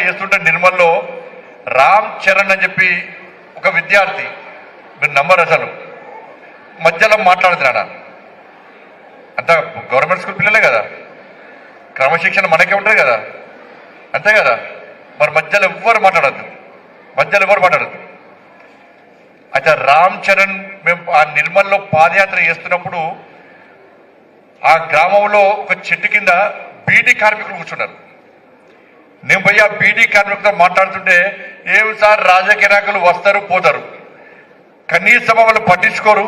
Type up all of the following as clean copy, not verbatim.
చేస్తుంటే నిర్మల్లో రామ్ చరణ్ అని చెప్పి ఒక విద్యార్థి, మీరు నంబర్ అసలు మధ్యలో మాట్లాడుతున్నాడా? అంతా గవర్నమెంట్ స్కూల్ పిల్లలే కదా, క్రమశిక్షణ మనకే ఉంటుంది కదా, అంతే కదా. మరి మధ్యలో ఎవ్వరు మాట్లాడద్దు, అయితే రామ్ చరణ్ మేము ఆ నిర్మల్లో పాదయాత్ర చేస్తున్నప్పుడు ఆ గ్రామంలో ఒక చెట్టు కింద బీడీ కార్మికులు కూర్చున్నారు. నేను పోయి ఆ బీడీ కార్మికులతో మాట్లాడుతుంటే, ఏమి సార్ రాజకీయ నాయకులు వస్తారు పోతారు, కనీసం వాళ్ళు పట్టించుకోరు,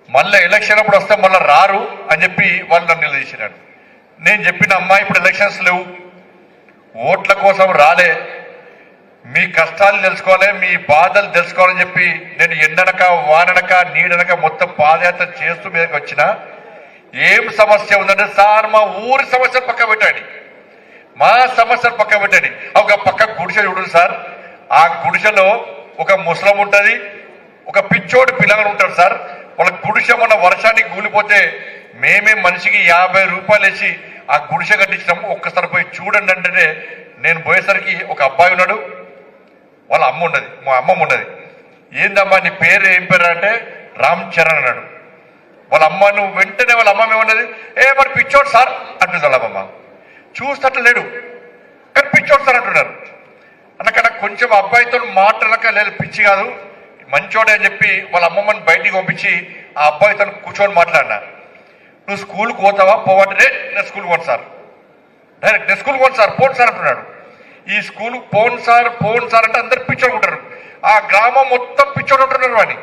మళ్ళీ ఎలక్షన్ అప్పుడు వస్తే మళ్ళీ రారు అని చెప్పి వాళ్ళు నన్ను నిలదీసినాడు. నేను చెప్పిన అమ్మా, ఇప్పుడు ఎలక్షన్స్ లేవు, ఓట్ల కోసం రాలే, మీ కష్టాలు తెలుసుకోవాలి, మీ బాధలు తెలుసుకోవాలని చెప్పి నేను ఎండనక వాననక నీడనక మొత్తం పాదయాత్ర చేస్తూ మీదకి వచ్చిన. ఏం సమస్య ఉందంటే, సార్ మా ఊరి సమస్యలు పక్క పెట్టండి, మా సమస్యలు పక్క పెట్టండి. ఒక పక్క గుడిసె చూడండి సార్, ఆ గుడిసెలో ఒక ముసలం ఉంటుంది, ఒక పిచ్చోడు పిల్లలు ఉంటారు సార్. వాళ్ళ గుడిసె మొన్న వర్షానికి కూలిపోతే మేమే మనిషికి 50 రూపాయలు వేసి ఆ గుడిసె కట్టించినాము. ఒక్కసారి పోయి చూడండి అంటే, నేను పోయేసరికి ఒక అబ్బాయి ఉన్నాడు, వాళ్ళ అమ్మ ఉన్నది, మా అమ్మమ్మ ఉన్నది. ఏందమ్మా నీ పేరు ఏం పేరు అంటే రామ్ చరణ్ అన్నాడు. వాళ్ళ అమ్మను వెంటనే వాళ్ళ అమ్మమ్మ ఏమన్నది, మరి పిచ్చోడు సార్ అంటుంది వాళ్ళ అమ్మమ్మ. చూస్తట్లు లేడు కానీ పిచ్చోడు సార్ అంటున్నారు. అన్నకన్నా కొంచెం అబ్బాయితో మాట్లాడక, లేదు పిచ్చి కాదు మంచోడే అని చెప్పి వాళ్ళ అమ్మమ్మని బయటికి పంపించి ఆ అబ్బాయితో కూర్చొని మాట్లాడినా. నువ్వు స్కూల్కి పోతావా పోవంటే, నేను స్కూల్కి పోను సార్, డైరెక్ట్ నేను స్కూల్కి పోను సార్, పోను సార్ అంటున్నాడు. ఈ స్కూల్కి పోను సార్ అంటే అందరు పిచ్చోడు ఉంటారు, ఆ గ్రామం మొత్తం పిచ్చోడు ఉంటున్నారు అని.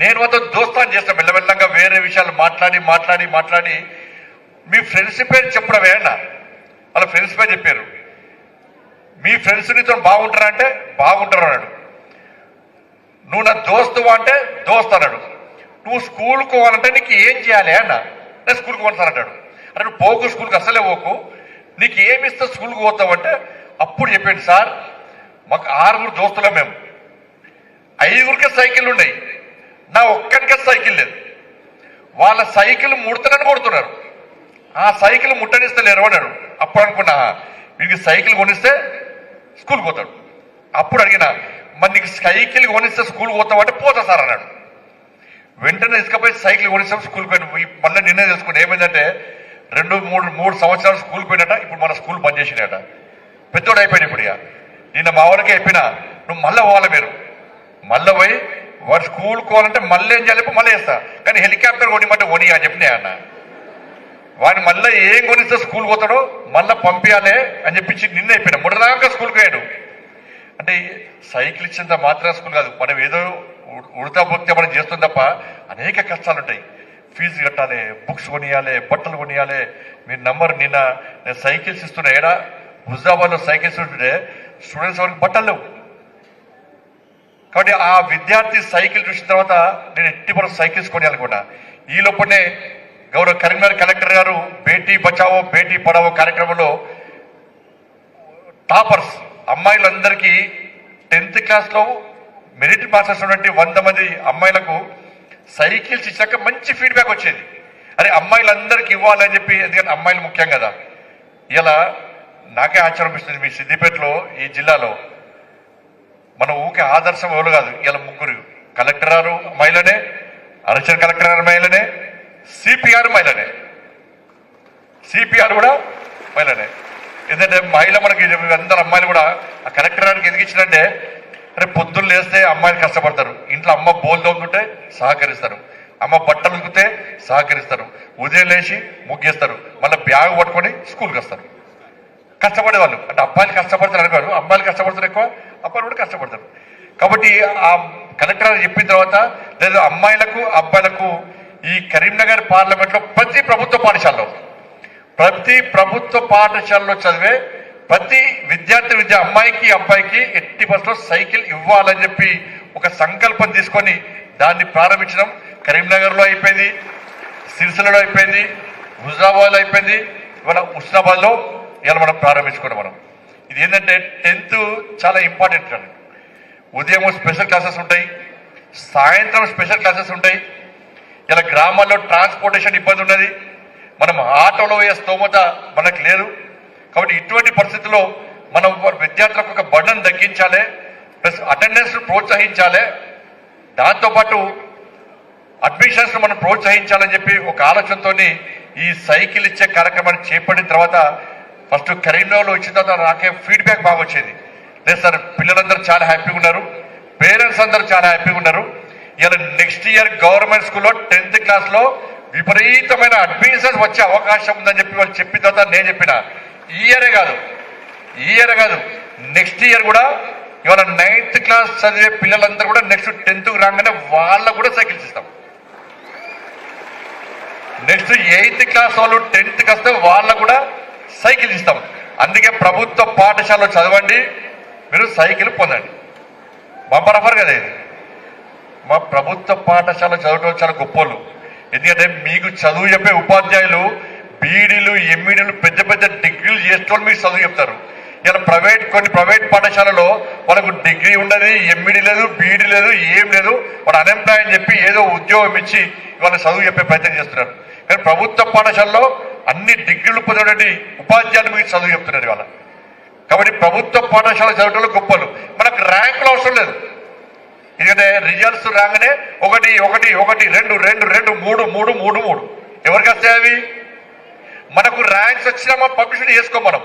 నేను మాతో దోస్తాను చేస్తాను, మెల్లమెల్లంగా వేరే విషయాలు మాట్లాడి మీ ఫ్రెండ్స్ పేరు చెప్పడమే అన్న. వాళ్ళ ఫ్రెండ్స్ పేరు చెప్పారు. మీ ఫ్రెండ్స్ నీతో బాగుంటారా అంటే బాగుంటారు అన్నాడు. నువ్వు నా దోస్తువా అంటే దోస్తు అన్నాడు. నువ్వు స్కూల్కి పోవాలంటే నీకు ఏం చేయాలి అన్న. నేను స్కూల్కి పోను సార్ అంటాడు. అంటే నువ్వు పోకు, స్కూల్కి అసలే పోకు, నీకు ఏమి ఇస్తా స్కూల్కి పోతావంటే అప్పుడు చెప్పాడు, సార్ మాకు 6 దోస్తులం, మేము 5 సైకిళ్ళు ఉన్నాయి, నా ఒక్కడికే సైకిల్ లేదు, వాళ్ళ సైకిల్ ముడతనని కొడుతున్నారు, ఆ సైకిల్ ముట్టనిస్తే లేరు అన్నాడు. అప్పుడు అనుకున్నా, వీడికి సైకిల్ కొనిస్తే స్కూల్కి పోతాడు. అప్పుడు అడిగినా, మరి నీకు సైకిల్ కొనిస్తే స్కూల్కి పోతావంటే పోతా సార్ అన్నాడు. వెంటనే ఇసుకపోయి సైకిల్ కొనిస్తాం, స్కూల్కి పోయిన. మళ్ళీ నిర్ణయం చేసుకుని ఏమైందంటే 2-3 సంవత్సరాలు స్కూల్కి పోయినట. ఇప్పుడు మన స్కూల్ బంద్ చేసినట, పెద్దోడు అయిపోయాడు. ఇప్పుడు ఇక నిన్న మా వాళ్ళకి అయిపోయినా, నువ్వు మళ్ళీ పోవాలి, మీరు మళ్ళీ పోయి వాడు స్కూల్కి పోవాలంటే మళ్ళీ ఏం చేయాలి, మళ్ళీ వేస్తా, కానీ హెలికాప్టర్ కొనిమంటే కొని అని చెప్పినా అన్న. వాడిని మళ్ళీ ఏం కొనిస్తే స్కూల్కి పోతాడో మళ్ళీ పంపించాలి అని చెప్పించి నిన్న అయిపోయినా. మొదటిదాకా స్కూల్కి పోయాడు. అంటే సైకిల్ ఇచ్చేంత మాత్రం స్కూల్ కాదు, మనం ఏదో ఉడతా బొక్తే మనం చేస్తుంది తప్ప అనేక కష్టాలు ఉంటాయి. ఫీజు కట్టాలి, బుక్స్ కొనియాలి, బట్టలు కొనియాలి. మీరు నంబర్ నిన్న నేను సైకిల్స్ ఇస్తున్నా, ఏడా హుజాబాద్లో సైకిల్స్ ఉంటుంటే స్టూడెంట్స్ వరకు బట్టలు లేవు. కాబట్టి ఆ విద్యార్థి సైకిల్ చూసిన తర్వాత నేను ఎట్టి మనం సైకిల్స్ కొనియాలనుకున్నా. ఈ లోపలనే గౌరవ కరీంనగర్ కలెక్టర్ గారు బేటీ బచావో బేటీ పడావో కార్యక్రమంలో టాపర్స్ అమ్మాయిలందరికీ 10th క్లాస్లో మెరిట్ పాసెస్ ఉన్నటువంటి 100 మంది అమ్మాయిలకు సైకిల్స్ ఇచ్చాక మంచి ఫీడ్బ్యాక్ వచ్చేది. అరే అమ్మాయిలందరికీ ఇవ్వాలని చెప్పి, ఎందుకంటే అమ్మాయిలు ముఖ్యం కదా. ఇలా నాకే ఆశ్చర్యమిస్తుంది, మీ సిద్దిపేటలో ఈ జిల్లాలో మన ఊకే ఆదర్శం ఎవరు కాదు. ఇలా 3 కలెక్టర్ గారు మహిళనే, అడిషనల్ కలెక్టర్ గారు మహిళనే, సిపిఆర్ మహిళనే, సిపిఆర్ కూడా మహిళనే. ఎందుకంటే మహిళ మనకి అందరు అమ్మాయిలు కూడా ఆ కలెక్టర్ గారికి ఎందుకు ఇచ్చిందంటే, రేపు పొద్దున్న లేస్తే అమ్మాయిలు కష్టపడతారు, ఇంట్లో అమ్మ బోల్ తోముతుంటే సహకరిస్తారు, అమ్మ బట్టలు ఉతికితే సహకరిస్తారు, ఉదయం లేచి ముగ్గేస్తారు, మళ్ళీ బ్యాగ్ పట్టుకొని స్కూల్కి వస్తారు. కష్టపడే వాళ్ళు అంటే అబ్బాయిలు కష్టపడతారు అనుకోరు, అమ్మాయిలు కష్టపడతారు ఎక్కువ, అబ్బాయిలు కూడా కష్టపడతారు. కాబట్టి ఆ కలెక్టర్ గారు చెప్పిన తర్వాత, లేదా అమ్మాయిలకు అబ్బాయిలకు ఈ కరీంనగర్ పార్లమెంట్లో ప్రతి ప్రభుత్వ పాఠశాలలో చదివే ప్రతి విద్యార్థి అమ్మాయికి అబ్బాయికి ఎట్టి బస్సులో సైకిల్ ఇవ్వాలని చెప్పి ఒక సంకల్పం తీసుకొని దాన్ని ప్రారంభించడం. కరీంనగర్లో అయిపోయింది, సిరిసిల్లలో అయిపోయింది, హుజాబాద్లో అయిపోయింది, ఇవాళ హుస్నాబాద్లో ఇవాళ మనం ప్రారంభించుకున్నాం. మనం ఇది ఏంటంటే 10th చాలా ఇంపార్టెంట్ అండి. ఉదయం స్పెషల్ క్లాసెస్ ఉంటాయి, సాయంత్రం స్పెషల్ క్లాసెస్ ఉంటాయి. ఇలా గ్రామాల్లో ట్రాన్స్పోర్టేషన్ ఇబ్బంది ఉన్నది, మనం ఆటోలో పోయే స్తోమత మనకు లేదు. కాబట్టి ఇటువంటి పరిస్థితుల్లో మనం విద్యార్థులకు ఒక బర్డన్ తగ్గించాలి, ప్లస్ అటెండెన్స్ ప్రోత్సహించాలి, దాంతోపాటు అడ్మిషన్స్ మనం ప్రోత్సహించాలని చెప్పి ఒక ఆలోచనతో ఈ సైకిల్ ఇచ్చే కార్యక్రమాన్ని చేపట్టిన తర్వాత ఫస్ట్ కరీంనగర్లో వచ్చిన తర్వాత నాకే ఫీడ్బ్యాక్ బాగా వచ్చేది. లేదు సార్, పిల్లలందరూ చాలా హ్యాపీగా ఉన్నారు, పేరెంట్స్ అందరూ చాలా హ్యాపీగా ఉన్నారు. ఇలా నెక్స్ట్ ఇయర్ గవర్నమెంట్ స్కూల్లో 10th క్లాస్లో విపరీతమైన అడ్మిషన్స్ వచ్చే అవకాశం ఉందని చెప్పి వాళ్ళు చెప్పిన తర్వాత నేను చెప్పిన ఈ ఇయరే కాదు నెక్స్ట్ ఇయర్ కూడా ఇవాళ 9th క్లాస్ చదివే పిల్లలందరూ కూడా నెక్స్ట్ 10th రాగానే వాళ్ళకు కూడా సైకిల్స్ ఇస్తాం. నెక్స్ట్ 8th క్లాస్ వాళ్ళు 10th వస్తే వాళ్ళకు కూడా సైకిల్ ఇస్తాం. అందుకే ప్రభుత్వ పాఠశాలలో చదవండి, మీరు సైకిల్ పొందండి. బంపర్ ఆఫర్ కదా ఇది. మా ప్రభుత్వ పాఠశాల చదవటం చాలా గొప్పలు. ఎందుకంటే మీకు చదువు చెప్పే ఉపాధ్యాయులు బీడీలు ఎంఈడీలు పెద్ద పెద్ద డిగ్రీలు చేసేటోళ్ళు మీకు చదువు చెప్తారు. ఇలా కొన్ని ప్రైవేట్ పాఠశాలలో వాళ్ళకు డిగ్రీ ఉండదు, ఎంఈడీ లేదు, బీడీ లేదు, ఏం లేదు, వాడు అన్ఎంప్లాయ్ అని చెప్పి ఏదో ఉద్యోగం ఇచ్చి వాళ్ళ చదువు చెప్పే ప్రయత్నం చేస్తున్నారు. కానీ ప్రభుత్వ పాఠశాలలో అన్ని డిగ్రీలు పొందడానికి ఉపాధ్యాయులు మీకు చదువు చెప్తున్నారు ఇవాళ. కాబట్టి ప్రభుత్వ పాఠశాల చదవటంలో గొప్పలు. మనకు ర్యాంకులు అవసరం లేదు. ఎందుకంటే రిజల్ట్స్ రాగానే 1 1 1 2 2 2 3 3 3 3 ఎవరికి వస్తాయి అవి? మనకు ర్యాంక్స్ వచ్చినా మనం పబ్లిసిటీ చేసుకోం. మనం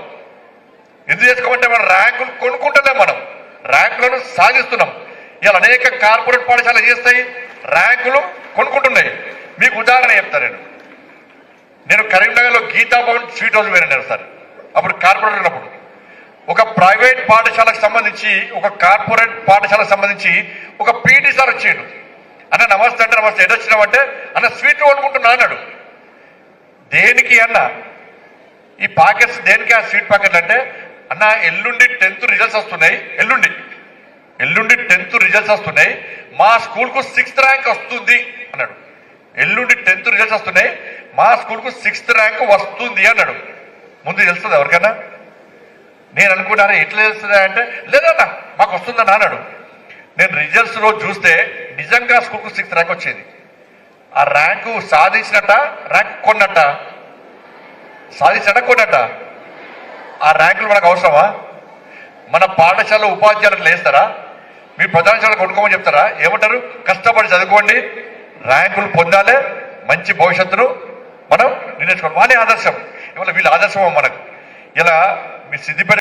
ఎందుకు చేసుకోమంటే మనం ర్యాంకులు కొనుక్కుంటలేం, మనం ర్యాంకులను సాధిస్తున్నాం. ఇలా అనేక కార్పొరేట్ పాఠశాలలు చేస్తాయి, ర్యాంకులు కొనుక్కుంటున్నాయి. మీకు ఉదాహరణ చెప్తాను. నేను కరీంనగర్లో గీతాభవన్ స్వీట్ హౌస్ పోయినాను సార్. అప్పుడు కార్పొరేట్ ఉన్నప్పుడు ఒక ప్రైవేట్ పాఠశాలకు సంబంధించి ఒక కార్పొరేట్ పాఠశాలకు సంబంధించి ఒక పీటీ సార్ వచ్చాడు. అన్న నమస్తే అంటే నమస్తే, ఎడొచ్చినామంటే అన్న స్వీట్ వండుకుంటున్నా అన్నాడు. దేనికి అన్న ఈ ప్యాకెట్స్ దేనికి? ఆ స్వీట్ ప్యాకెట్లు అంటే అన్న ఎల్లుండి 10th రిజల్ట్స్ వస్తున్నాయి, ఎల్లుండి 10th రిజల్ట్స్ వస్తున్నాయి, మా స్కూల్కు 6th ర్యాంక్ వస్తుంది అన్నాడు. ఎల్లుండి 10th రిజల్ట్స్ వస్తున్నాయి, మా స్కూల్కు 6th ర్యాంక్ వస్తుంది అన్నాడు. ముందు తెలుస్తుంది ఎవరికన్నా? నేను అనుకున్నాను ఎట్లా తెలుస్తుందా అంటే లేదన్నా మాకు వస్తుందని అన్నాడు. నేను రిజల్ట్స్ రోజు చూస్తే నిజంగా స్కూల్కు 6th ర్యాంక్ వచ్చేది. ఆ ర్యాంకు సాధించినట్ట, ర్యాంక్ కొన్నట్ట, సాధించినట్ట కొన్నట్ట. ఆ ర్యాంకులు మనకు అవసరమా? మన పాఠశాల ఉపాధ్యాయులకు లేస్తారా? మీ ప్రధానశాల కొనుక్కోమని చెప్తారా? ఏమంటారు? కష్టపడి చదువుకోండి, ర్యాంకులు పొందాలి, మంచి భవిష్యత్తును మనం నిర్ణయించుకోవాలి. వాళ్ళే ఆదర్శం. ఇవాళ వీళ్ళ ఆదర్శం మనకు. ఇలా మీ సిద్దిపేట